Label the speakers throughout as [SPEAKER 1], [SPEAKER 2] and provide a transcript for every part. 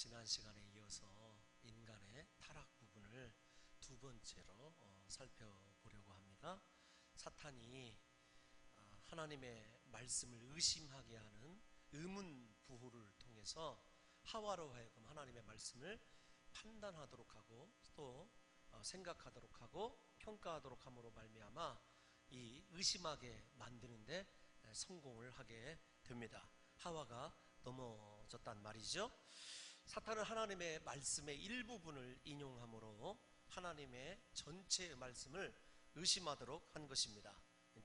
[SPEAKER 1] 지난 시간에 이어서 인간의 타락 부분을 두 번째로 살펴보려고 합니다. 사탄이 하나님의 말씀을 의심하게 하는 의문부호를 통해서 하와로 하여금 하나님의 말씀을 판단하도록 하고 또 생각하도록 하고 평가하도록 함으로 말미암아 이 의심하게 만드는데 성공을 하게 됩니다. 하와가 넘어졌단 말이죠. 사탄은 하나님의 말씀의 일부분을 인용함으로 하나님의 전체의 말씀을 의심하도록 한 것입니다.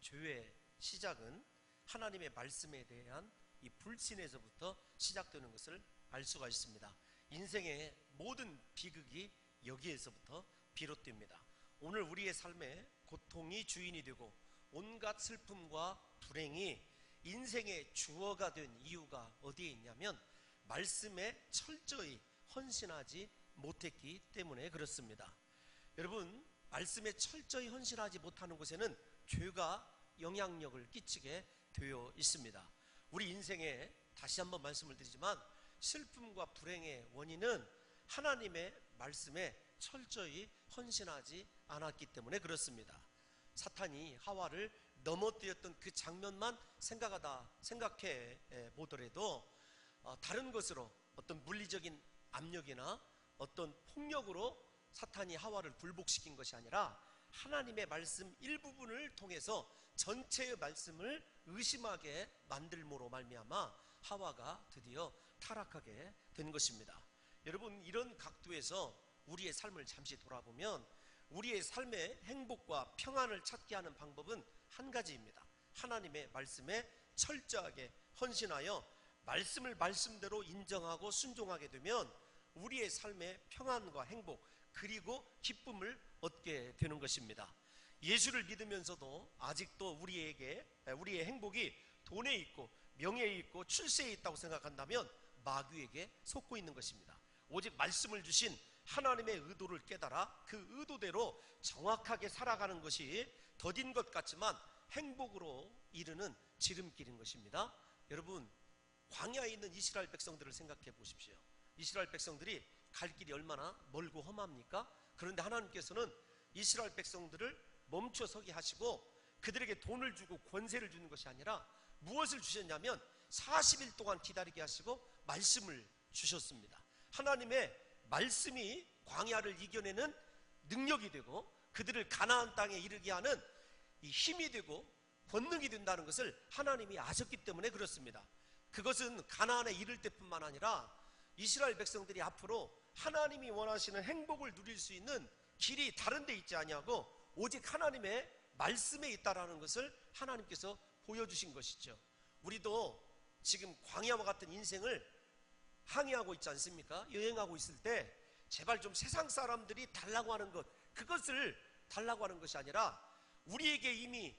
[SPEAKER 1] 죄의 시작은 하나님의 말씀에 대한 이 불신에서부터 시작되는 것을 알 수가 있습니다. 인생의 모든 비극이 여기에서부터 비롯됩니다. 오늘 우리의 삶에 고통이 주인이 되고 온갖 슬픔과 불행이 인생의 주어가 된 이유가 어디에 있냐면 말씀에 철저히 헌신하지 못했기 때문에 그렇습니다. 여러분, 말씀에 철저히 헌신하지 못하는 곳에는 죄가 영향력을 끼치게 되어 있습니다. 우리 인생에 다시 한번 말씀을 드리지만 슬픔과 불행의 원인은 하나님의 말씀에 철저히 헌신하지 않았기 때문에 그렇습니다. 사탄이 하와를 넘어뜨렸던 그 장면만 생각해 보더라도 다른 것으로 어떤 물리적인 압력이나 어떤 폭력으로 사탄이 하와를 굴복시킨 것이 아니라 하나님의 말씀 일부분을 통해서 전체의 말씀을 의심하게 만들므로 말미암아 하와가 드디어 타락하게 된 것입니다. 여러분, 이런 각도에서 우리의 삶을 잠시 돌아보면 우리의 삶의 행복과 평안을 찾게 하는 방법은 한 가지입니다. 하나님의 말씀에 철저하게 헌신하여 말씀을 말씀대로 인정하고 순종하게 되면 우리의 삶의 평안과 행복 그리고 기쁨을 얻게 되는 것입니다. 예수를 믿으면서도 아직도 우리의 행복이 돈에 있고 명예에 있고 출세에 있다고 생각한다면 마귀에게 속고 있는 것입니다. 오직 말씀을 주신 하나님의 의도를 깨달아 그 의도대로 정확하게 살아가는 것이 더딘 것 같지만 행복으로 이르는 지름길인 것입니다. 여러분, 광야에 있는 이스라엘 백성들을 생각해 보십시오. 이스라엘 백성들이 갈 길이 얼마나 멀고 험합니까? 그런데 하나님께서는 이스라엘 백성들을 멈춰서게 하시고 그들에게 돈을 주고 권세를 주는 것이 아니라 무엇을 주셨냐면 40일 동안 기다리게 하시고 말씀을 주셨습니다. 하나님의 말씀이 광야를 이겨내는 능력이 되고 그들을 가나안 땅에 이르게 하는 이 힘이 되고 권능이 된다는 것을 하나님이 아셨기 때문에 그렇습니다. 그것은 가나안에 이를 때뿐만 아니라 이스라엘 백성들이 앞으로 하나님이 원하시는 행복을 누릴 수 있는 길이 다른 데 있지 아니하고 오직 하나님의 말씀에 있다라는 것을 하나님께서 보여주신 것이죠. 우리도 지금 광야와 같은 인생을 항해하고 있지 않습니까? 여행하고 있을 때 제발 좀 세상 사람들이 달라고 하는 것, 그것을 달라고 하는 것이 아니라 우리에게 이미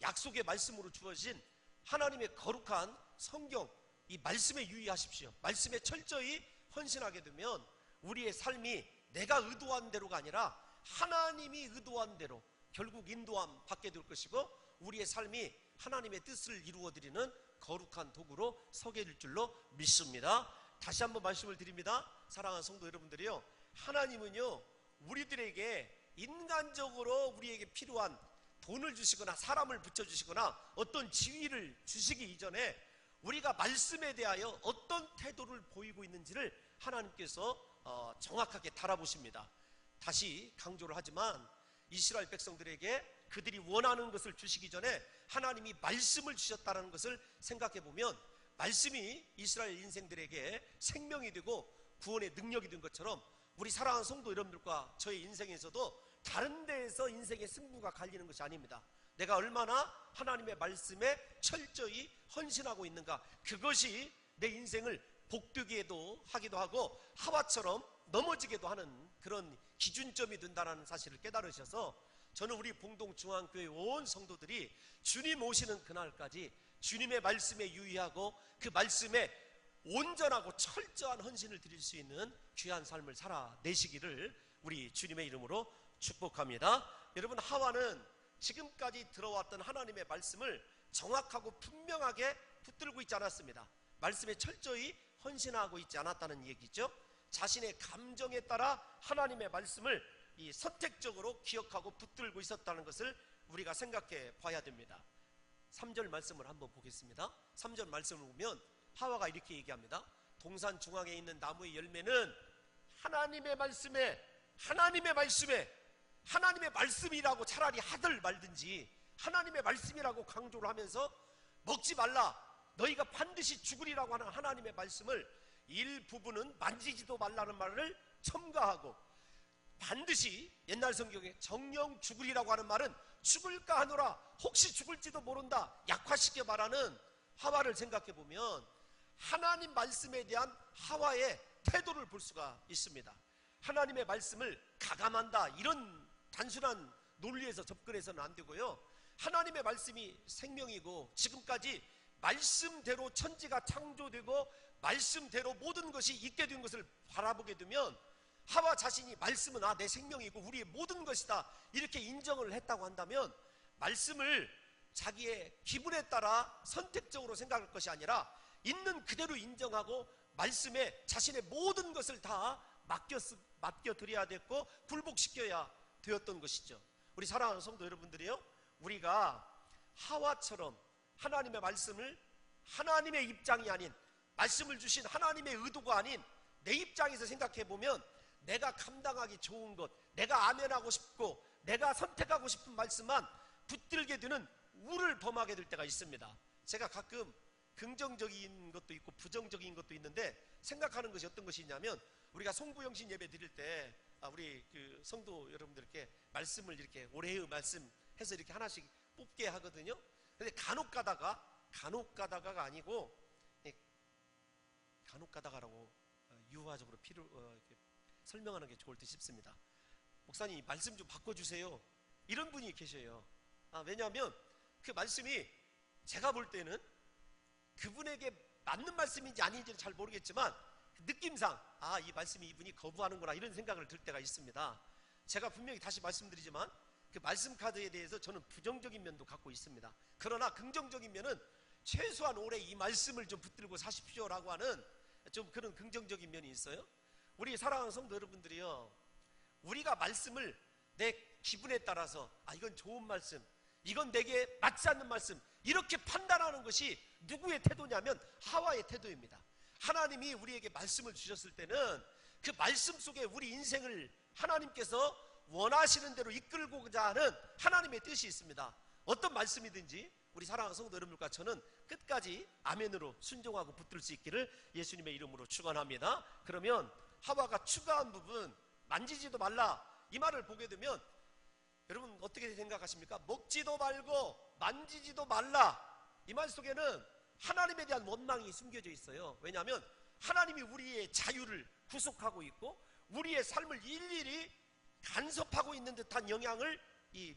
[SPEAKER 1] 약속의 말씀으로 주어진 하나님의 거룩한 성경, 이 말씀에 유의하십시오. 말씀에 철저히 헌신하게 되면 우리의 삶이 내가 의도한 대로가 아니라 하나님이 의도한 대로 결국 인도함 받게 될 것이고 우리의 삶이 하나님의 뜻을 이루어드리는 거룩한 도구로 서게 될 줄로 믿습니다. 다시 한번 말씀을 드립니다. 사랑하는 성도 여러분들이요, 하나님은요 우리들에게 인간적으로 우리에게 필요한 돈을 주시거나 사람을 붙여주시거나 어떤 지위를 주시기 이전에 우리가 말씀에 대하여 어떤 태도를 보이고 있는지를 하나님께서 정확하게 달아보십니다. 다시 강조를 하지만 이스라엘 백성들에게 그들이 원하는 것을 주시기 전에 하나님이 말씀을 주셨다는 것을 생각해 보면 말씀이 이스라엘 인생들에게 생명이 되고 구원의 능력이 된 것처럼 우리 사랑하는 성도 여러분들과 저의 인생에서도 다른 데에서 인생의 승부가 갈리는 것이 아닙니다. 내가 얼마나 하나님의 말씀에 철저히 헌신하고 있는가, 그것이 내 인생을 복되게도 하기도 하고 하와처럼 넘어지게도 하는 그런 기준점이 된다는 사실을 깨달으셔서 저는 우리 봉동중앙교회 온 성도들이 주님 오시는 그날까지 주님의 말씀에 유의하고 그 말씀에 온전하고 철저한 헌신을 드릴 수 있는 귀한 삶을 살아내시기를 우리 주님의 이름으로 축복합니다. 여러분, 하와는 지금까지 들어왔던 하나님의 말씀을 정확하고 분명하게 붙들고 있지 않았습니다. 말씀에 철저히 헌신하고 있지 않았다는 얘기죠. 자신의 감정에 따라 하나님의 말씀을 이 선택적으로 기억하고 붙들고 있었다는 것을 우리가 생각해 봐야 됩니다. 3절 말씀을 한번 보겠습니다. 3절 말씀을 보면 하와가 이렇게 얘기합니다. 동산 중앙에 있는 나무의 열매는 하나님의 말씀이라고 차라리 하들 말든지 하나님의 말씀이라고 강조를 하면서 먹지 말라, 너희가 반드시 죽으리라고 하는 하나님의 말씀을 일부분은 만지지도 말라는 말을 첨가하고, 반드시 옛날 성경에 정령 죽으리라고 하는 말은 죽을까 하노라, 혹시 죽을지도 모른다, 약화시켜 말하는 하와를 생각해 보면 하나님 말씀에 대한 하와의 태도를 볼 수가 있습니다. 하나님의 말씀을 가감한다, 이런 단순한 논리에서 접근해서는 안 되고요. 하나님의 말씀이 생명이고 지금까지 말씀대로 천지가 창조되고 말씀대로 모든 것이 있게 된 것을 바라보게 되면 하와 자신이 말씀은 내 생명이고 우리의 모든 것이다 이렇게 인정을 했다고 한다면, 말씀을 자기의 기분에 따라 선택적으로 생각할 것이 아니라 있는 그대로 인정하고 말씀에 자신의 모든 것을 다 맡겨드려야 됐고 굴복시켜야 되었던 것이죠. 우리 사랑하는 성도 여러분들이요, 우리가 하와처럼 하나님의 말씀을 하나님의 입장이 아닌, 말씀을 주신 하나님의 의도가 아닌 내 입장에서 생각해 보면 내가 감당하기 좋은 것, 내가 아멘하고 싶고 내가 선택하고 싶은 말씀만 붙들게 되는 우를 범하게 될 때가 있습니다. 제가 가끔 긍정적인 것도 있고 부정적인 것도 있는데 생각하는 것이 어떤 것이 있냐면, 우리가 송구영신 예배 드릴 때 우리 그 성도 여러분들께 말씀을 이렇게 올해의 말씀 해서 이렇게 하나씩 뽑게 하거든요. 근데 간혹 가다가가 아니고, 간혹 가다가라고 유화적으로 이렇게 설명하는 게 좋을 듯 싶습니다. 목사님 말씀 좀 바꿔주세요, 이런 분이 계셔요. 왜냐하면 그 말씀이 제가 볼 때는 그분에게 맞는 말씀인지 아닌지는 잘 모르겠지만 느낌상 이 말씀이 이분이 거부하는구나, 이런 생각을 들 때가 있습니다. 제가 분명히 다시 말씀드리지만 그 말씀 카드에 대해서 저는 부정적인 면도 갖고 있습니다. 그러나 긍정적인 면은 최소한 올해 이 말씀을 좀 붙들고 사십시오라고 하는 좀 그런 긍정적인 면이 있어요. 우리 사랑하는 성도 여러분들이요, 우리가 말씀을 내 기분에 따라서 이건 좋은 말씀, 이건 내게 맞지 않는 말씀, 이렇게 판단하는 것이 누구의 태도냐면 하와의 태도입니다. 하나님이 우리에게 말씀을 주셨을 때는 그 말씀 속에 우리 인생을 하나님께서 원하시는 대로 이끌고자 하는 하나님의 뜻이 있습니다. 어떤 말씀이든지 우리 사랑하는 성도 여러분과 저는 끝까지 아멘으로 순종하고 붙들 수 있기를 예수님의 이름으로 축원합니다. 그러면 하와가 추가한 부분, 만지지도 말라, 이 말을 보게 되면 여러분 어떻게 생각하십니까? 먹지도 말고 만지지도 말라, 이 말 속에는 하나님에 대한 원망이 숨겨져 있어요. 왜냐하면 하나님이 우리의 자유를 구속하고 있고 우리의 삶을 일일이 간섭하고 있는 듯한 영향을 이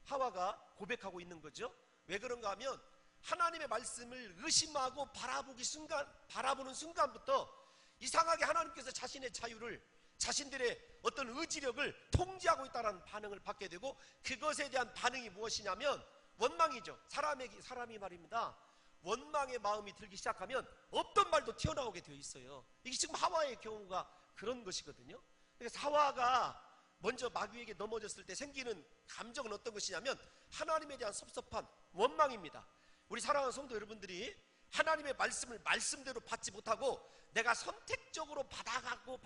[SPEAKER 1] 하와가 고백하고 있는 거죠. 왜 그런가 하면 하나님의 말씀을 의심하고 바라보는 순간부터 이상하게 하나님께서 자신의 자유를, 자신들의 어떤 의지력을 통제하고 있다는 반응을 받게 되고, 그것에 대한 반응이 무엇이냐면 원망이죠. 사람이 말입니다, 원망의 마음이 들기 시작하면 없던 말도 튀어나오게 되어 있어요. 이게 지금 하와의 경우가 그런 것이거든요. 그래서 하와가 먼저 마귀에게 넘어졌을 때 생기는 감정은 어떤 것이냐면 하나님에 대한 섭섭한 원망입니다. 우리 사랑하는 성도 여러분들이 하나님의 말씀을 말씀대로 받지 못하고 내가 선택적으로 받아가고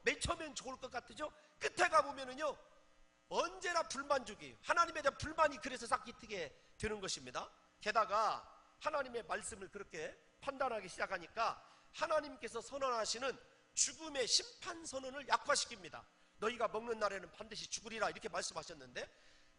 [SPEAKER 1] 맨 처음엔 좋을 것 같으죠. 끝에 가보면은요 언제나 불만족이에요. 하나님에 대한 불만이 그래서 싹트게 되는 것입니다. 게다가 하나님의 말씀을 그렇게 판단하기 시작하니까 하나님께서 선언하시는 죽음의 심판 선언을 약화시킵니다. 너희가 먹는 날에는 반드시 죽으리라, 이렇게 말씀하셨는데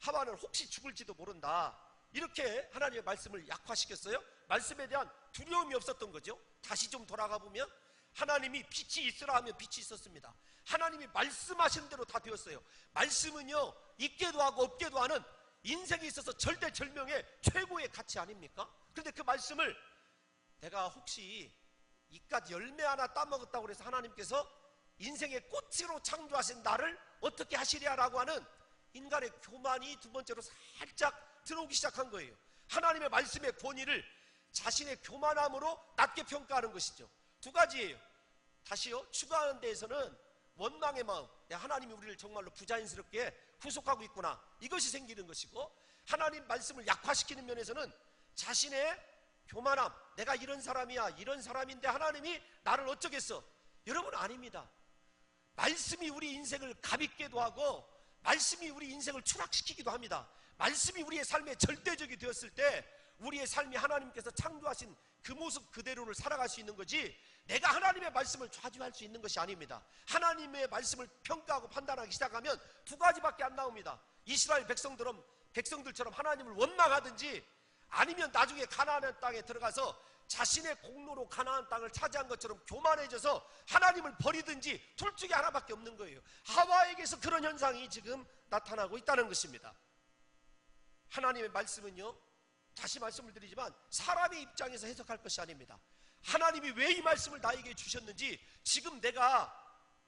[SPEAKER 1] 하와는 혹시 죽을지도 모른다, 이렇게 하나님의 말씀을 약화시켰어요. 말씀에 대한 두려움이 없었던 거죠. 다시 좀 돌아가 보면 하나님이 빛이 있으라 하면 빛이 있었습니다. 하나님이 말씀하신 대로 다 되었어요. 말씀은요 있게도 하고 없게도 하는 인생에 있어서 절대절명의 최고의 가치 아닙니까? 그런데 그 말씀을 내가 혹시 이깟 열매 하나 따먹었다고 해서 하나님께서 인생의 꽃으로 창조하신 나를 어떻게 하시랴라고 하는 인간의 교만이 두 번째로 살짝 들어오기 시작한 거예요. 하나님의 말씀의 권위를 자신의 교만함으로 낮게 평가하는 것이죠. 두 가지예요.
[SPEAKER 2] 다시요, 추구하는 데에서는 원망의 마음, 하나님이 우리를 정말로 부자연스럽게 후속하고 있구나, 이것이 생기는 것이고, 하나님 말씀을 약화시키는 면에서는 자신의 교만함, 내가 이런 사람이야, 이런 사람인데 하나님이 나를 어쩌겠어. 여러분, 아닙니다. 말씀이 우리 인생을 가볍게도 하고 말씀이 우리 인생을 추락시키기도 합니다. 말씀이 우리의 삶에 절대적이 되었을 때 우리의 삶이 하나님께서 창조하신 그 모습 그대로를 살아갈 수 있는 거지, 내가 하나님의 말씀을 좌지할 수 있는 것이 아닙니다. 하나님의 말씀을 평가하고 판단하기 시작하면 두 가지밖에 안 나옵니다. 이스라엘 백성들처럼 하나님을 원망하든지, 아니면 나중에 가나안 땅에 들어가서 자신의 공로로 가나안 땅을 차지한 것처럼 교만해져서 하나님을 버리든지, 둘 중에 하나밖에 없는 거예요. 하와에게서 그런 현상이 지금 나타나고 있다는 것입니다. 하나님의 말씀은요, 다시 말씀을 드리지만 사람의 입장에서 해석할 것이 아닙니다. 하나님이 왜 이 말씀을 나에게 주셨는지, 지금 내가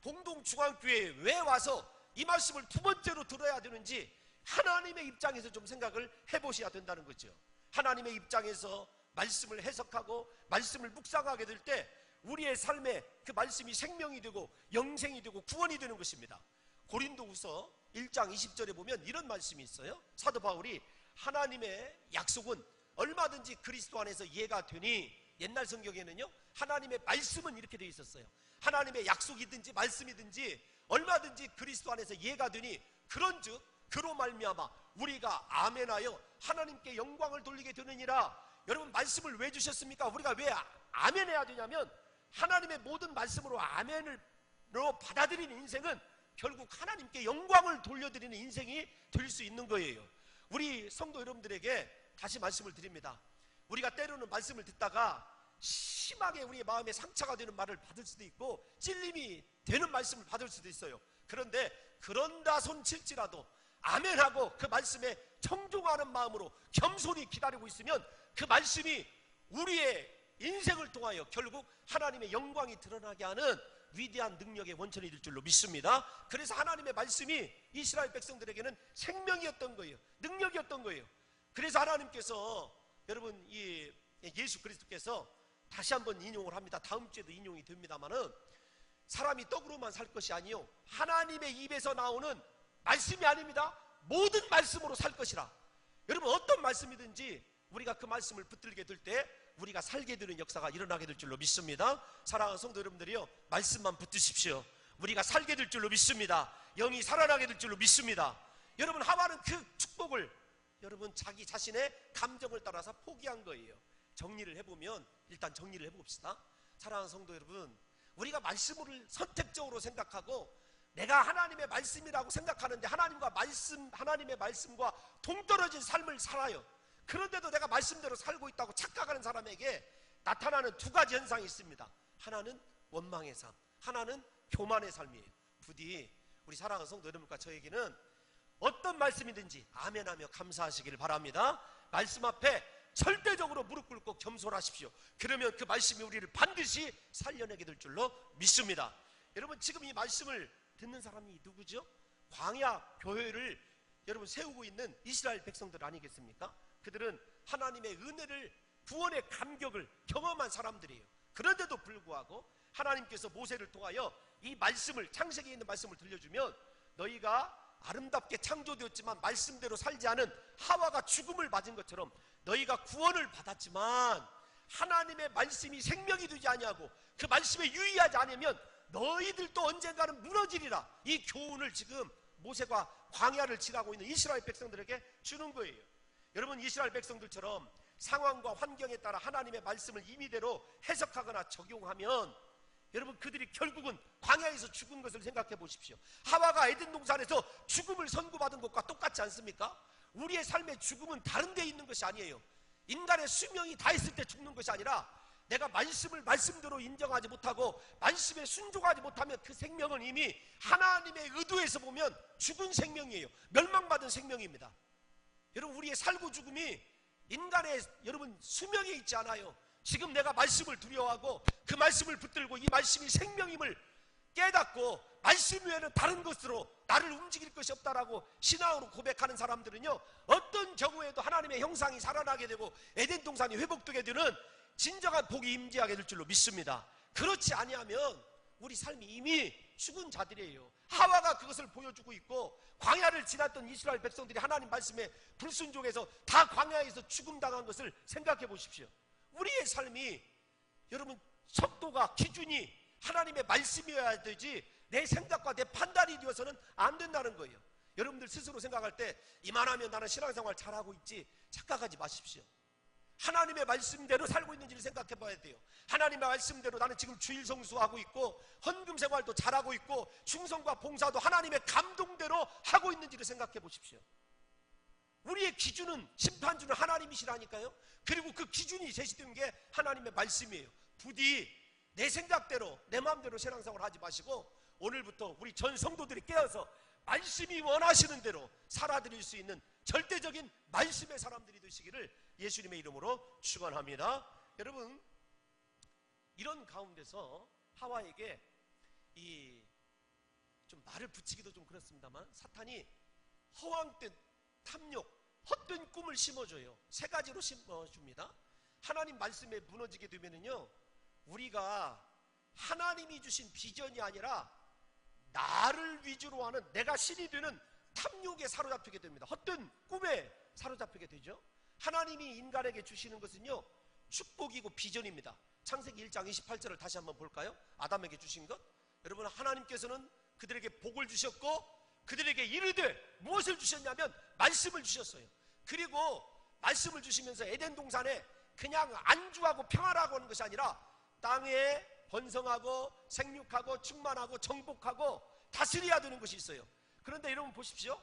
[SPEAKER 2] 봉동중앙교회에 왜 와서 이 말씀을 두 번째로 들어야 되는지 하나님의 입장에서 좀 생각을 해보셔야 된다는 거죠. 하나님의 입장에서 말씀을 해석하고 말씀을 묵상하게 될 때 우리의 삶에 그 말씀이 생명이 되고 영생이 되고 구원이 되는 것입니다. 고린도후서 1장 20절에 보면 이런 말씀이 있어요. 사도 바울이 하나님의 약속은 얼마든지 그리스도 안에서 이해가 되니, 옛날 성경에는요 하나님의 말씀은 이렇게 되어 있었어요. 하나님의 약속이든지 말씀이든지 얼마든지 그리스도 안에서 이해가 되니, 그런즉 그로 말미암아 우리가 아멘하여 하나님께 영광을 돌리게 되느니라. 여러분, 말씀을 왜 주셨습니까? 우리가 왜 아멘해야 되냐면, 하나님의 모든 말씀으로 아멘으로 받아들이는 인생은 결국 하나님께 영광을 돌려드리는 인생이 될 수 있는 거예요. 우리 성도 여러분들에게 다시 말씀을 드립니다. 우리가 때로는 말씀을 듣다가 심하게 우리의 마음에 상처가 되는 말을 받을 수도 있고 찔림이 되는 말씀을 받을 수도 있어요. 그런데 그런다 손칠지라도 아멘하고 그 말씀에 청종하는 마음으로 겸손히 기다리고 있으면 그 말씀이 우리의 인생을 통하여 결국 하나님의 영광이 드러나게 하는 위대한 능력의 원천이 될 줄로 믿습니다. 그래서 하나님의 말씀이 이스라엘 백성들에게는 생명이었던 거예요. 능력이었던 거예요. 그래서 하나님께서, 여러분, 이 예수 그리스도께서 다시 한번 인용을 합니다. 다음 주에도 인용이 됩니다만은, 사람이 떡으로만 살 것이 아니요 하나님의 입에서 나오는 말씀이 아닙니다. 모든 말씀으로 살 것이라. 여러분, 어떤 말씀이든지 우리가 그 말씀을 붙들게 될 때 우리가 살게 되는 역사가 일어나게 될 줄로 믿습니다. 사랑하는 성도 여러분들이요, 말씀만 붙드십시오. 우리가 살게 될 줄로 믿습니다. 영이 살아나게 될 줄로 믿습니다. 여러분, 하와는 그 축복을 여러분 자기 자신의 감정을 따라서 포기한 거예요. 정리를 해보면, 일단 정리를 해봅시다. 사랑하는 성도 여러분, 우리가 말씀을 선택적으로 생각하고 내가 하나님의 말씀이라고 생각하는데 하나님의 말씀과 동떨어진 삶을 살아요. 그런데도 내가 말씀대로 살고 있다고 착각하는 사람에게 나타나는 두 가지 현상이 있습니다. 하나는 원망의 삶, 하나는 교만의 삶이에요. 부디 우리 사랑하는 성도 여러분과 저에게는 어떤 말씀이든지 아멘하며 감사하시기를 바랍니다. 말씀 앞에 절대적으로 무릎 꿇고 겸손하십시오. 그러면 그 말씀이 우리를 반드시 살려내게 될 줄로 믿습니다. 여러분, 지금 이 말씀을 듣는 사람이 누구죠? 광야 교회를 여러분 세우고 있는 이스라엘 백성들 아니겠습니까? 그들은 하나님의 은혜를, 구원의 감격을 경험한 사람들이에요. 그런데도 불구하고 하나님께서 모세를 통하여 이 말씀을, 창세기에 있는 말씀을 들려주면, 너희가 아름답게 창조되었지만 말씀대로 살지 않은 하와가 죽음을 맞은 것처럼 너희가 구원을 받았지만 하나님의 말씀이 생명이 되지 아니하고 그 말씀에 유의하지 않으면 너희들도 언젠가는 무너지리라. 이 교훈을 지금 모세가 광야를 지나고 있는 이스라엘 백성들에게 주는 거예요. 여러분, 이스라엘 백성들처럼 상황과 환경에 따라 하나님의 말씀을 임의대로 해석하거나 적용하면 여러분, 그들이 결국은 광야에서 죽은 것을 생각해 보십시오. 하와가 에덴 동산에서 죽음을 선고받은 것과 똑같지 않습니까? 우리의 삶의 죽음은 다른 데 있는 것이 아니에요. 인간의 수명이 다 있을 때 죽는 것이 아니라, 내가 말씀을 말씀대로 인정하지 못하고 말씀에 순종하지 못하면 그 생명은 이미 하나님의 의도에서 보면 죽은 생명이에요. 멸망받은 생명입니다. 여러분, 우리의 살고 죽음이 인간의 여러분 수명에 있지 않아요. 지금 내가 말씀을 두려워하고 그 말씀을 붙들고 이 말씀이 생명임을 깨닫고 말씀 외에는 다른 것으로 나를 움직일 것이 없다라고 신앙으로 고백하는 사람들은요, 어떤 경우에도 하나님의 형상이 살아나게 되고 에덴 동산이 회복되게 되는 진정한 복이 임재하게 될 줄로 믿습니다. 그렇지 아니하면 우리 삶이 이미 죽은 자들이에요. 하와가 그것을 보여주고 있고, 광야를 지났던 이스라엘 백성들이 하나님 말씀에 불순종해서 다 광야에서 죽음당한 것을 생각해 보십시오. 우리의 삶이, 여러분, 척도가, 기준이 하나님의 말씀이어야 되지 내 생각과 내 판단이 되어서는 안 된다는 거예요. 여러분들 스스로 생각할 때 이만하면 나는 신앙생활 잘하고 있지 착각하지 마십시오. 하나님의 말씀대로 살고 있는지를 생각해 봐야 돼요. 하나님의 말씀대로 나는 지금 주일 성수하고 있고 헌금 생활도 잘하고 있고 충성과 봉사도 하나님의 감동대로 하고 있는지를 생각해 보십시오. 우리의 기준은, 심판주는 하나님이시라니까요. 그리고 그 기준이 제시된 게 하나님의 말씀이에요. 부디 내 생각대로 내 마음대로 신앙생활 하지 마시고 오늘부터 우리 전 성도들이 깨어서 말씀이 원하시는 대로 살아드릴 수 있는 절대적인 말씀의 사람들이 되시기를 예수님의 이름으로 축원합니다. 여러분, 이런 가운데서 하와에게 이 좀 말을 붙이기도 좀 그렇습니다만 사탄이 허황된 탐욕, 헛된 꿈을 심어줘요. 세 가지로 심어줍니다. 하나님 말씀에 무너지게 되면은요, 우리가 하나님이 주신 비전이 아니라 나를 위주로 하는, 내가 신이 되는 탐욕에 사로잡히게 됩니다. 헛된 꿈에 사로잡히게 되죠. 하나님이 인간에게 주시는 것은요, 축복이고 비전입니다. 창세기 1장 28절을 다시 한번 볼까요? 아담에게 주신 것. 여러분, 하나님께서는 그들에게 복을 주셨고 그들에게 이르되 무엇을 주셨냐면 말씀을 주셨어요. 그리고 말씀을 주시면서 에덴 동산에 그냥 안주하고 평안하고 하는 것이 아니라 땅에 번성하고 생육하고 충만하고 정복하고 다스려야 되는 것이 있어요. 그런데 여러분 보십시오.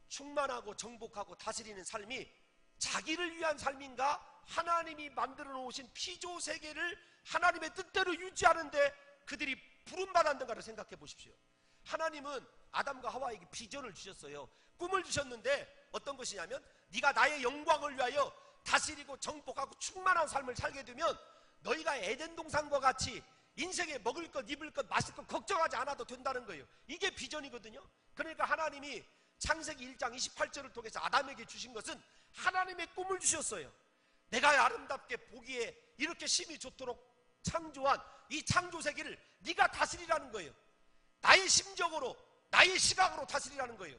[SPEAKER 2] 충만하고 정복하고 다스리는 삶이 자기를 위한 삶인가, 하나님이 만들어 놓으신 피조 세계를 하나님의 뜻대로 유지하는데 그들이 부름받았는가를 생각해 보십시오. 하나님은 아담과 하와에게 비전을 주셨어요. 꿈을 주셨는데 어떤 것이냐면, 네가 나의 영광을 위하여 다스리고 정복하고 충만한 삶을 살게 되면 너희가 에덴 동산과 같이 인생에 먹을 것, 입을 것, 마실 것 걱정하지 않아도 된다는 거예요. 이게 비전이거든요. 그러니까 하나님이 창세기 1장 28절을 통해서 아담에게 주신 것은 하나님의 꿈을 주셨어요. 내가 아름답게 보기에 이렇게 심히 좋도록 창조한 이 창조 세계를 네가 다스리라는 거예요. 나의 심정으로, 나의 시각으로 다스리라는 거예요.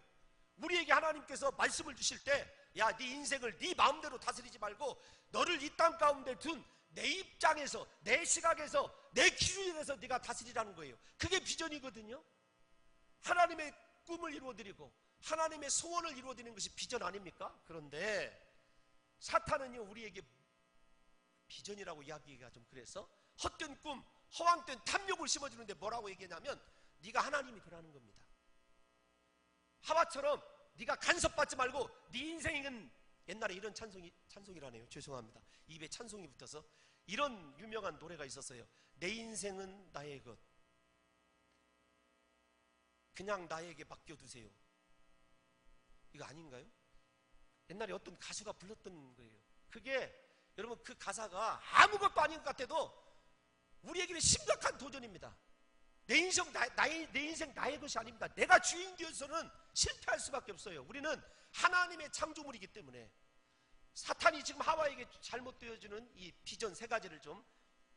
[SPEAKER 2] 우리에게 하나님께서 말씀을 주실 때, 야, 네 인생을 네 마음대로 다스리지 말고 너를 이 땅 가운데 둔 내 입장에서, 내 시각에서, 내 기준에서 네가 다스리라는 거예요. 그게 비전이거든요. 하나님의 꿈을 이루어드리고 하나님의 소원을 이루어드리는 것이 비전 아닙니까? 그런데 사탄은요, 우리에게 비전이라고 이야기가 좀 그래서 헛된 꿈, 허황된 탐욕을 심어주는데 뭐라고 얘기하냐면 네가 하나님이 되라는 겁니다. 하와처럼 네가 간섭받지 말고 네 인생은, 옛날에 이런 찬송이라네요. 죄송합니다. 입에 찬송이 붙어서 이런 유명한 노래가 있었어요. 내 인생은 나의 것, 그냥 나에게 맡겨두세요. 이거 아닌가요? 옛날에 어떤 가수가 불렀던 거예요. 그게 여러분, 그 가사가 아무것도 아닌 것 같아도 우리에게는 심각한 도전입니다. 내 인생 나의 것이 아닙니다. 내가 주인 되어서는 실패할 수밖에 없어요. 우리는 하나님의 창조물이기 때문에. 사탄이 지금 하와에게 잘못되어지는 이 비전 세 가지를 좀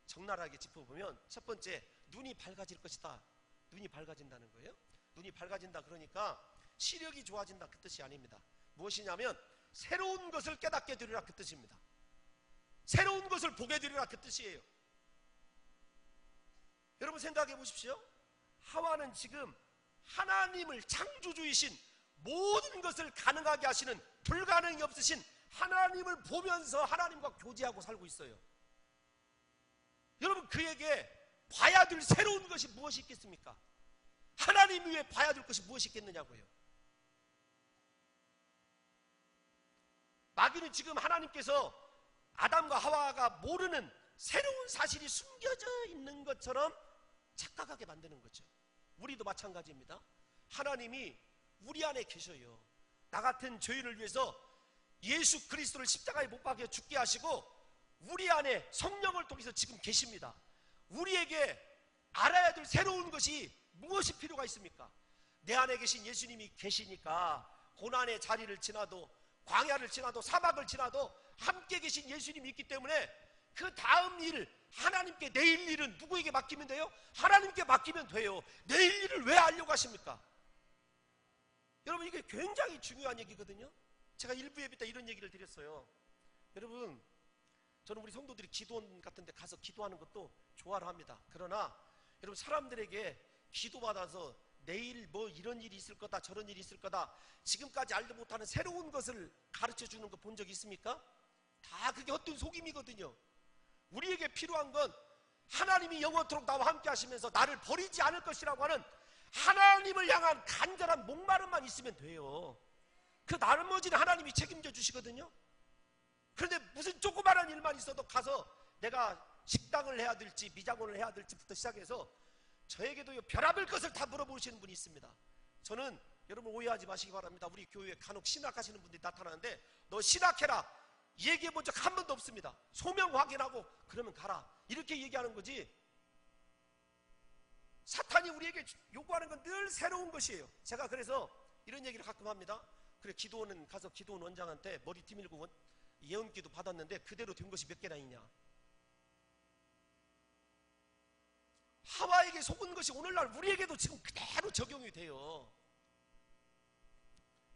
[SPEAKER 2] 적나라하게 짚어보면, 첫 번째, 눈이 밝아질 것이다. 눈이 밝아진다는 거예요. 눈이 밝아진다 그러니까 시력이 좋아진다 그 뜻이 아닙니다. 무엇이냐면 새로운 것을 깨닫게 되리라 그 뜻입니다. 새로운 것을 보게 되리라 그 뜻이에요. 여러분 생각해 보십시오. 하와는 지금 하나님을, 창조주이신 모든 것을 가능하게 하시는, 불가능이 없으신 하나님을 보면서 하나님과 교제하고 살고 있어요. 여러분, 그에게 봐야 될 새로운 것이 무엇이 있겠습니까? 하나님 위에 봐야 될 것이 무엇이 있겠느냐고요. 마귀는 지금 하나님께서 아담과 하와가 모르는 새로운 사실이 숨겨져 있는 것처럼 착각하게 만드는 거죠. 우리도 마찬가지입니다. 하나님이 우리 안에 계셔요. 나 같은 죄인을 위해서 예수 그리스도를 십자가에 못 박혀 죽게 하시고 우리 안에 성령을 통해서 지금 계십니다. 우리에게 알아야 될 새로운 것이 무엇이 필요가 있습니까? 내 안에 계신 예수님이 계시니까 고난의 자리를 지나도, 광야를 지나도, 사막을 지나도 함께 계신 예수님이 있기 때문에 그 다음 일, 하나님께 내일 일은 누구에게 맡기면 돼요? 하나님께 맡기면 돼요. 내일 일을 왜 하려고 하십니까? 여러분, 이게 굉장히 중요한 얘기거든요. 제가 일부 예배 때 이런 얘기를 드렸어요. 여러분, 저는 우리 성도들이 기도원 같은 데 가서 기도하는 것도 좋아를 합니다. 그러나 여러분, 사람들에게 기도받아서 내일 뭐 이런 일이 있을 거다, 저런 일이 있을 거다, 지금까지 알지 못하는 새로운 것을 가르쳐 주는 거 본 적 있습니까? 다 그게 헛된 속임이거든요. 우리에게 필요한 건 하나님이 영원토록 나와 함께 하시면서 나를 버리지 않을 것이라고 하는 하나님을 향한 간절한 목마름만 있으면 돼요. 그 나머지는 하나님이 책임져 주시거든요. 그런데 무슨 조그마한 일만 있어도 가서 내가 식당을 해야 될지 미장원을 해야 될지부터 시작해서 저에게도 별의별 것을 다 물어보시는 분이 있습니다. 저는 여러분 오해하지 마시기 바랍니다. 우리 교회에 간혹 신학하시는 분들이 나타나는데 너 신학해라 얘기해 본 적 한 번도 없습니다. 소명 확인하고 그러면 가라 이렇게 얘기하는 거지. 사탄이 우리에게 요구하는 건 늘 새로운 것이에요. 제가 그래서 이런 얘기를 가끔 합니다. 그래, 기도원은 가서 기도원 원장한테 머리 뒤밀고 예언기도 받았는데 그대로 된 것이 몇 개나 있냐. 하와에게 속은 것이 오늘날 우리에게도 지금 그대로 적용이 돼요.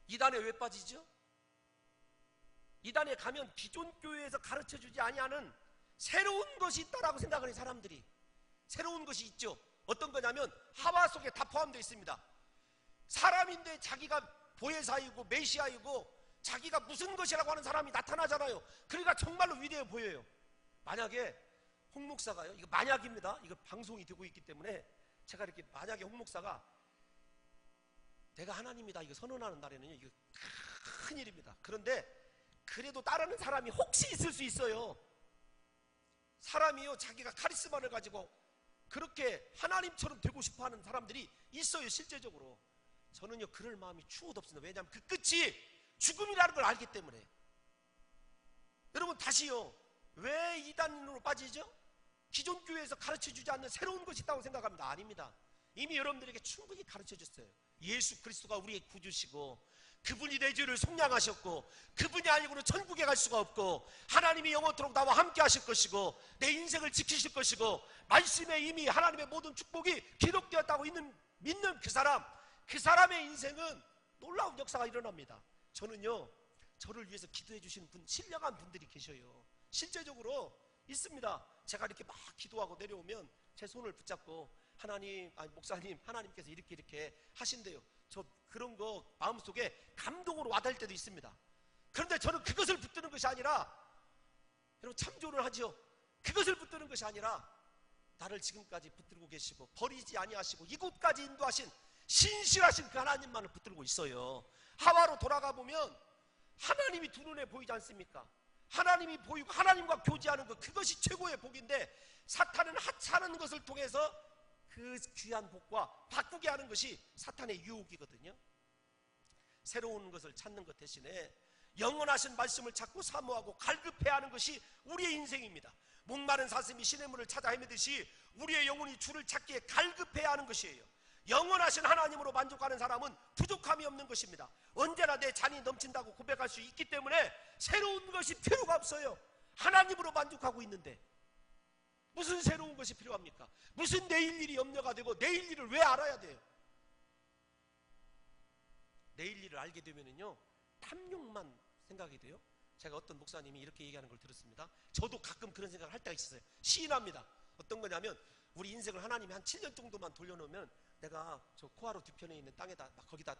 [SPEAKER 2] 이단에 왜 빠지죠? 이단에 가면 기존 교회에서 가르쳐주지 아니하는 새로운 것이 있다라고 생각하는 사람들이, 새로운 것이 있죠. 어떤 거냐면 하와 속에 다 포함되어 있습니다. 사람인데 자기가 보혜사이고 메시아이고 자기가 무슨 것이라고 하는 사람이 나타나잖아요. 그러니까 정말로 위대해 보여요. 만약에 홍 목사가요, 이거 만약입니다. 이거 방송이 되고 있기 때문에 제가 이렇게 만약에 홍 목사가 내가 하나님이다 이거 선언하는 날에는요, 이거 큰 일입니다. 그런데 그래도 따르는 사람이 혹시 있을 수 있어요. 사람이요, 자기가 카리스마를 가지고 그렇게 하나님처럼 되고 싶어하는 사람들이 있어요. 실제적으로 저는요 그럴 마음이 추호도 없습니다. 왜냐하면 그 끝이 죽음이라는 걸 알기 때문에. 여러분, 다시요, 왜 이단으로 빠지죠? 기존 교회에서 가르쳐주지 않는 새로운 것이 있다고 생각합니다. 아닙니다. 이미 여러분들에게 충분히 가르쳐줬어요. 예수 그리스도가 우리의 구주시고 그분이 내 죄를 속량하셨고 그분이 아니고는 천국에 갈 수가 없고 하나님이 영원토록 나와 함께 하실 것이고 내 인생을 지키실 것이고 말씀에 이미 하나님의 모든 축복이 기록되었다고 믿는 그 사람의 인생은 놀라운 역사가 일어납니다. 저는요, 저를 위해서 기도해 주시는 분, 신령한 분들이 계셔요. 실제적으로 있습니다. 제가 이렇게 막 기도하고 내려오면 제 손을 붙잡고 하나님, 아니 목사님, 하나님께서 이렇게 하신대요. 저 그런 거 마음속에 감동으로 와닿을 때도 있습니다. 그런데 저는 그것을 붙드는 것이 아니라, 여러분 참조를 하죠. 그것을 붙드는 것이 아니라 나를 지금까지 붙들고 계시고 버리지 아니하시고 이곳까지 인도하신 신실하신 그 하나님만을 붙들고 있어요. 하와로 돌아가 보면 하나님이 두 눈에 보이지 않습니까? 하나님이 보이고 하나님과 교제하는 것, 그것이 최고의 복인데 사탄은 하찮은 것을 통해서 그 귀한 복과 바꾸게 하는 것이 사탄의 유혹이거든요. 새로운 것을 찾는 것 대신에 영원하신 말씀을 찾고 사모하고 갈급해야 하는 것이 우리의 인생입니다. 목마른 사슴이 시냇물을 찾아 헤매듯이 우리의 영혼이 주를 찾기에 갈급해야 하는 것이에요. 영원하신 하나님으로 만족하는 사람은 부족함이 없는 것입니다. 언제나 내 잔이 넘친다고 고백할 수 있기 때문에 새로운 것이 필요가 없어요. 하나님으로 만족하고 있는데 무슨 새로운 것이 필요합니까? 무슨 내일 일이 염려가 되고 내일 일을 왜 알아야 돼요? 내일 일을 알게 되면은요, 탐욕만 생각이 돼요. 제가 어떤 목사님이 이렇게 얘기하는 걸 들었습니다. 저도 가끔 그런 생각을 할 때가 있었어요. 시인합니다. 어떤 거냐면 우리 인생을 하나님이 한 7년 정도만 돌려놓으면 내가 저 코하로 뒤편에 있는 땅에다 막 거기다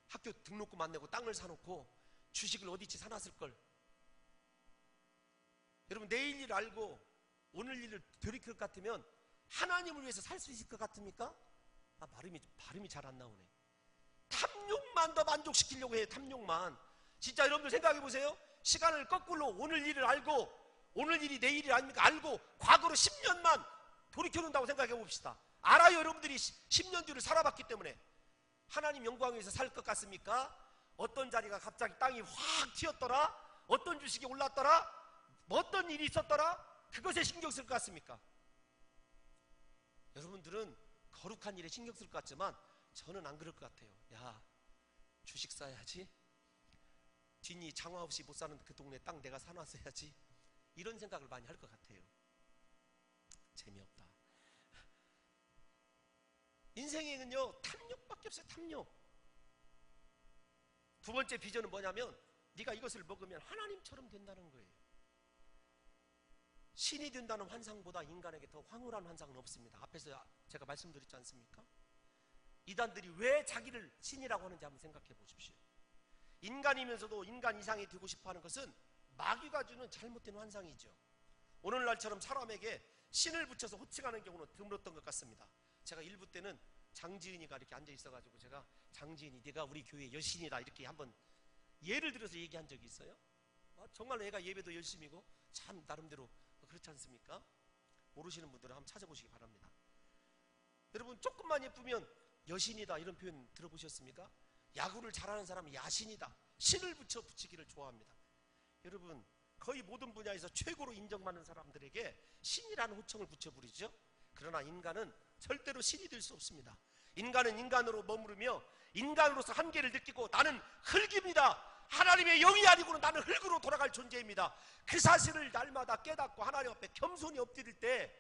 [SPEAKER 2] 학교 등록금 안 내고 땅을 사놓고 주식을 어디치 사놨을 걸. 여러분, 내일 일 알고 오늘 일을 돌이킬 것 같으면 하나님을 위해서 살 수 있을 것 같습니까? 발음이 잘 안 나오네. 탐욕만 더 만족시키려고 해요. 탐욕만. 진짜 여러분들 생각해 보세요. 시간을 거꾸로 오늘 일을 알고 오늘 일이 내일이 아닙니까? 알고 과거로 10년만 돌이켜놓는다고 생각해 봅시다. 알아요. 여러분들이 10년 뒤를 살아봤기 때문에. 하나님 영광 위해서 살 것 같습니까? 어떤 자리가 갑자기 땅이 확 튀었더라? 어떤 주식이 올랐더라? 어떤 일이 있었더라? 그것에 신경 쓸 것 같습니까? 여러분들은 거룩한 일에 신경 쓸 것 같지만 저는 안 그럴 것 같아요. 야, 주식 사야지. 뒷니 장화 없이 못 사는 그 동네 땅 내가 사놨어야지. 이런 생각을 많이 할 것 같아요. 재미없다. 인생에는요 탐욕밖에 없어요. 탐욕. 두 번째 비전은 뭐냐면 네가 이것을 먹으면 하나님처럼 된다는 거예요. 신이 된다는 환상보다 인간에게 더 황홀한 환상은 없습니다. 앞에서 제가 말씀드렸지 않습니까? 이단들이 왜 자기를 신이라고 하는지 한번 생각해 보십시오. 인간이면서도 인간 이상이 되고 싶어하는 것은 마귀가 주는 잘못된 환상이죠. 오늘날처럼 사람에게 신을 붙여서 호칭하는 경우는 드물었던 것 같습니다. 제가 일부 때는 장지은이가 이렇게 앉아 있어가지고 제가 장지은이 네가 우리 교회 여신이다 이렇게 한번 예를 들어서 얘기한 적이 있어요. 정말 애가 예배도 열심히고 참 나름대로 그렇지 않습니까? 모르시는 분들은 한번 찾아보시기 바랍니다. 여러분 조금만 예쁘면 여신이다 이런 표현 들어보셨습니까? 야구를 잘하는 사람은 야신이다, 신을 붙이기를 좋아합니다. 여러분 거의 모든 분야에서 최고로 인정받는 사람들에게 신이라는 호칭을 붙여부리죠. 그러나 인간은 절대로 신이 될 수 없습니다. 인간은 인간으로 머무르며 인간으로서 한계를 느끼고 나는 흙입니다, 하나님의 영이 아니고는 나는 흙으로 돌아갈 존재입니다, 그 사실을 날마다 깨닫고 하나님 앞에 겸손히 엎드릴 때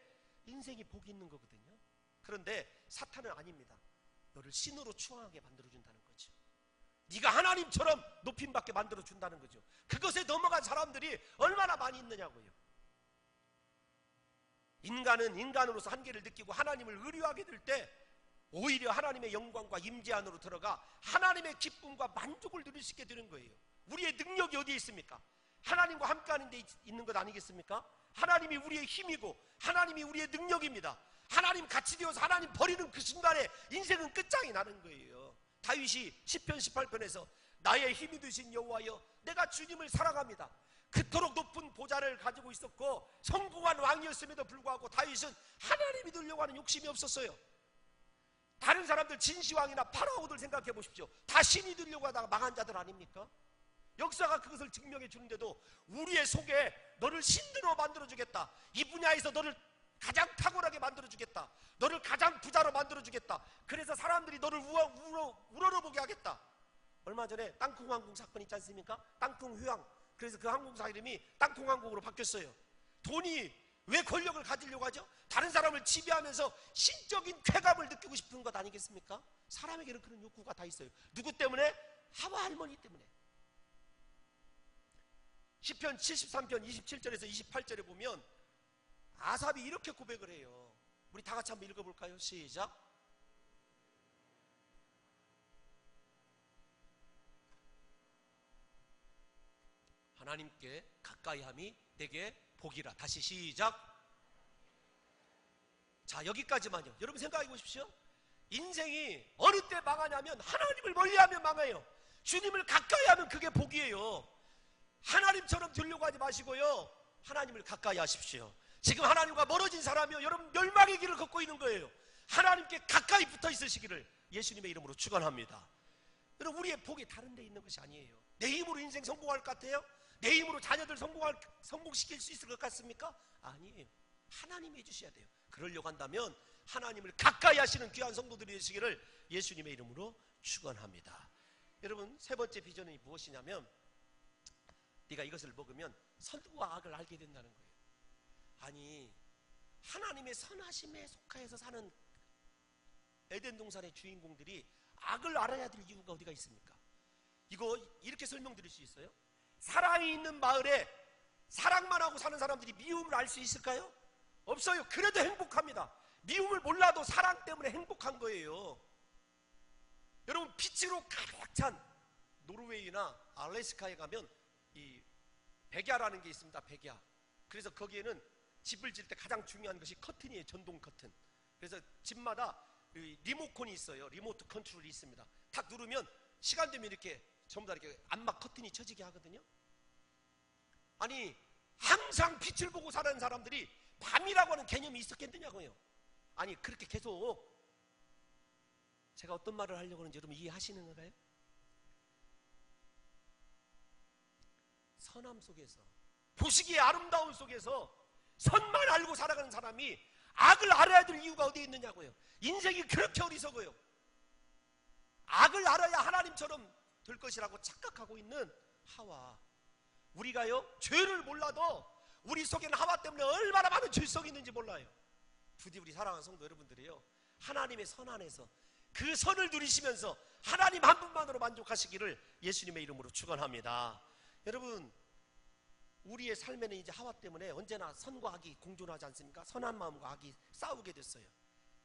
[SPEAKER 2] 인생이 복이 있는 거거든요. 그런데 사탄은 아닙니다. 너를 신으로 추앙하게 만들어준다는 거죠. 네가 하나님처럼 높임받게 만들어준다는 거죠. 그것에 넘어간 사람들이 얼마나 많이 있느냐고요. 인간은 인간으로서 한계를 느끼고 하나님을 의뢰하게 될 때 오히려 하나님의 영광과 임재 안으로 들어가 하나님의 기쁨과 만족을 누릴 수 있게 되는 거예요. 우리의 능력이 어디에 있습니까? 하나님과 함께하는 데 있는 것 아니겠습니까? 하나님이 우리의 힘이고 하나님이 우리의 능력입니다. 하나님 같이 되어서 하나님 버리는 그 순간에 인생은 끝장이 나는 거예요. 다윗이 시편 18편에서 나의 힘이 되신 여호와여 내가 주님을 사랑합니다. 그토록 높은 보좌를 가지고 있었고 성공한 왕이었음에도 불구하고 다윗은 하나님이 되려고 하는 욕심이 없었어요. 다른 사람들 진시황이나 파라오들 생각해 보십시오. 다 신이 되려고 하다가 망한 자들 아닙니까? 역사가 그것을 증명해 주는데도 우리의 속에 너를 신으로 만들어주겠다, 이 분야에서 너를 가장 탁월하게 만들어주겠다, 너를 가장 부자로 만들어주겠다, 그래서 사람들이 너를 우러러보게 하겠다. 얼마 전에 땅콩 항공 사건 있지 않습니까? 땅콩 휴양. 그래서 그 항공사 이름이 땅콩 항공으로 바뀌었어요. 돈이 왜 권력을 가지려고 하죠? 다른 사람을 지배하면서 신적인 쾌감을 느끼고 싶은 것 아니겠습니까? 사람에게는 그런 욕구가 다 있어요. 누구 때문에? 하와 할머니 때문에. 시편 73편 27절에서 28절에 보면 아삽이 이렇게 고백을 해요. 우리 다 같이 한번 읽어볼까요? 시작. 하나님께 가까이함이 내게 복이라. 다시 시작. 자, 여기까지만요. 여러분 생각해 보십시오. 인생이 어느 때 망하냐면 하나님을 멀리하면 망해요. 주님을 가까이 하면 그게 복이에요. 하나님처럼 되려고 하지 마시고요, 하나님을 가까이 하십시오. 지금 하나님과 멀어진 사람이요, 여러분 멸망의 길을 걷고 있는 거예요. 하나님께 가까이 붙어 있으시기를 예수님의 이름으로 축원합니다. 여러분 우리의 복이 다른 데 있는 것이 아니에요. 내 힘으로 인생 성공할 것 같아요? 내 힘으로 자녀들 성공시킬 수 있을 것 같습니까? 아니에요. 하나님이 해주셔야 돼요. 그러려고 한다면 하나님을 가까이 하시는 귀한 성도들이 되시기를 예수님의 이름으로 축원합니다. 여러분 세 번째 비전이 무엇이냐면 네가 이것을 먹으면 선과 악을 알게 된다는 거예요. 아니 하나님의 선하심에 속하여서 사는 에덴 동산의 주인공들이 악을 알아야 될 이유가 어디가 있습니까? 이거 이렇게 설명드릴 수 있어요? 사랑이 있는 마을에 사랑만 하고 사는 사람들이 미움을 알 수 있을까요? 없어요. 그래도 행복합니다. 미움을 몰라도 사랑 때문에 행복한 거예요. 여러분 빛으로 가득 찬 노르웨이나 알래스카에 가면 이 백야라는 게 있습니다. 백야. 그래서 거기에는 집을 질 때 가장 중요한 것이 커튼이에요. 전동 커튼. 그래서 집마다 리모컨이 있어요. 리모트 컨트롤이 있습니다. 탁 누르면 시간 되면 이렇게 전부 다 이렇게 암막 커튼이 쳐지게 하거든요. 아니 항상 빛을 보고 사는 사람들이 밤이라고 하는 개념이 있었겠느냐고요. 아니 그렇게 계속 제가 어떤 말을 하려고 하는지 여러분 이해하시는 건가요? 선함 속에서 보시기에 아름다운 속에서 선만 알고 살아가는 사람이 악을 알아야 될 이유가 어디에 있느냐고요. 인생이 그렇게 어리석어요. 악을 알아야 하나님처럼 될 것이라고 착각하고 있는 하와. 우리가요 죄를 몰라도 우리 속에는 하와 때문에 얼마나 많은 죄성이 있는지 몰라요. 부디 우리 사랑하는 성도 여러분들이요, 하나님의 선 안에서 그 선을 누리시면서 하나님 한 분만으로 만족하시기를 예수님의 이름으로 축원합니다. 여러분, 우리의 삶에는 이제 하와 때문에 언제나 선과 악이 공존하지 않습니까? 선한 마음과 악이 싸우게 됐어요.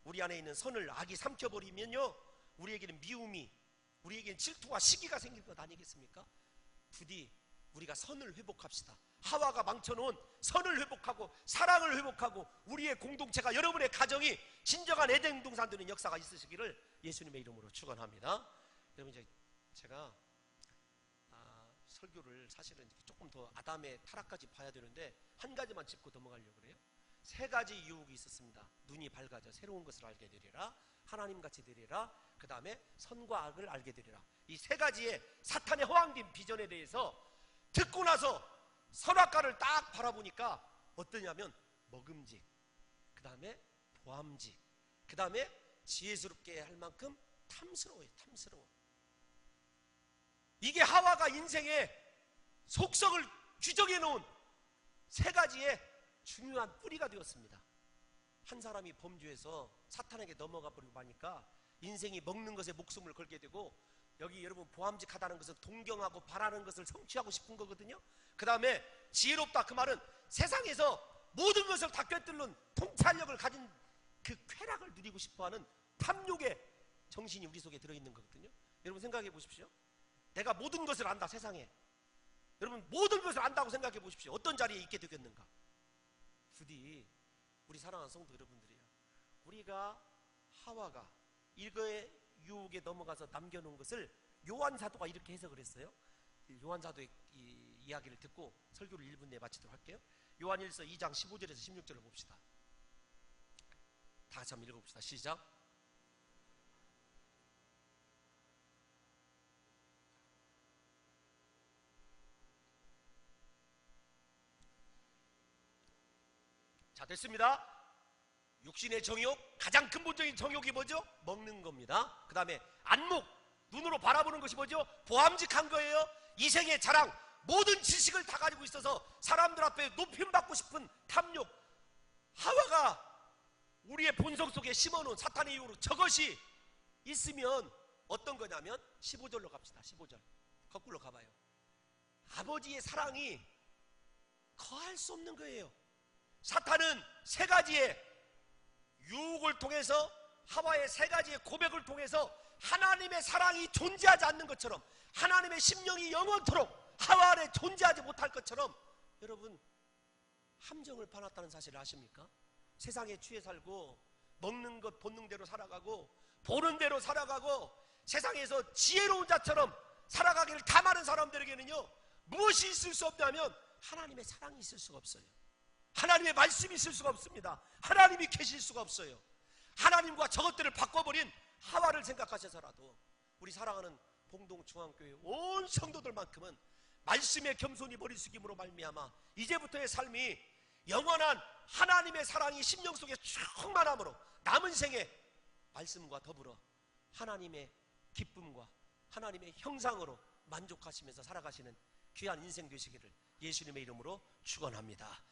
[SPEAKER 2] 우리 안에 있는 선을 악이 삼켜버리면요, 우리에게는 미움이, 우리에게는 질투와 시기가 생길 것 아니겠습니까? 부디 우리가 선을 회복합시다. 하와가 망쳐놓은 선을 회복하고 사랑을 회복하고 우리의 공동체가, 여러분의 가정이 진정한 에덴 동산 되는 역사가 있으시기를 예수님의 이름으로 축원합니다. 여러분, 이제 제가 설교를 사실은 조금 더 아담의 타락까지 봐야 되는데 한 가지만 짚고 넘어가려고 그래요. 세 가지 유혹이 있었습니다. 눈이 밝아져 새로운 것을 알게 되리라, 하나님같이 되리라, 그 다음에 선과 악을 알게 되리라. 이 세 가지의 사탄의 허황된 비전에 대해서 듣고 나서 선악과를 딱 바라보니까 어떠냐면 먹음직, 그 다음에 보암직, 그 다음에 지혜스럽게 할 만큼 탐스러워요. 탐스러워. 이게 하와가 인생의 속성을 규정해 놓은 세 가지의 중요한 뿌리가 되었습니다. 한 사람이 범죄해서 사탄에게 넘어가 버리고 하니까 인생이 먹는 것에 목숨을 걸게 되고, 여기 여러분 보암직하다는 것은 동경하고 바라는 것을 성취하고 싶은 거거든요. 그 다음에 지혜롭다, 그 말은 세상에서 모든 것을 다 꿰뚫는 통찰력을 가진 그 쾌락을 누리고 싶어하는 탐욕의 정신이 우리 속에 들어있는 거거든요. 여러분 생각해 보십시오. 내가 모든 것을 안다, 세상에. 여러분 모든 것을 안다고 생각해 보십시오. 어떤 자리에 있게 되겠는가? 부디 우리 사랑하는 성도 여러분들이요, 우리가 하와가 이거의 유혹에 넘어가서 남겨놓은 것을 요한 사도가 이렇게 해석을 했어요. 요한 사도의 이 이야기를 듣고 설교를 1분 내에 마치도록 할게요. 요한일서 2장 15절에서 16절을 봅시다. 다 같이 한번 읽어봅시다. 시작. 자, 됐습니다. 육신의 정욕, 가장 근본적인 정욕이 뭐죠? 먹는 겁니다. 그 다음에 안목, 눈으로 바라보는 것이 뭐죠? 보암직한 거예요. 이생의 자랑, 모든 지식을 다 가지고 있어서 사람들 앞에 높임받고 싶은 탐욕. 하와가 우리의 본성 속에 심어놓은 사탄의 이유로 저것이 있으면 어떤 거냐면 15절로 갑시다. 15절 거꾸로 가봐요. 아버지의 사랑이 거할 수 없는 거예요. 사탄은 세 가지의 유혹을 통해서, 하와의 세 가지의 고백을 통해서 하나님의 사랑이 존재하지 않는 것처럼, 하나님의 심령이 영원토록 하와 안에 존재하지 못할 것처럼, 여러분 함정을 파놨다는 사실을 아십니까? 세상에 취해 살고 먹는 것 본능대로 살아가고 보는 대로 살아가고 세상에서 지혜로운 자처럼 살아가기를 탐하는 사람들에게는요, 무엇이 있을 수 없냐면 하나님의 사랑이 있을 수가 없어요. 하나님의 말씀이 있을 수가 없습니다. 하나님이 계실 수가 없어요. 하나님과 저것들을 바꿔버린 하와를 생각하셔서라도 우리 사랑하는 봉동중앙교회 온 성도들만큼은 말씀의 겸손히 머리 숙임으로 말미암아 이제부터의 삶이 영원한 하나님의 사랑이 심령 속에 충만함으로 남은 생에 말씀과 더불어 하나님의 기쁨과 하나님의 형상으로 만족하시면서 살아가시는 귀한 인생 되시기를 예수님의 이름으로 축원합니다.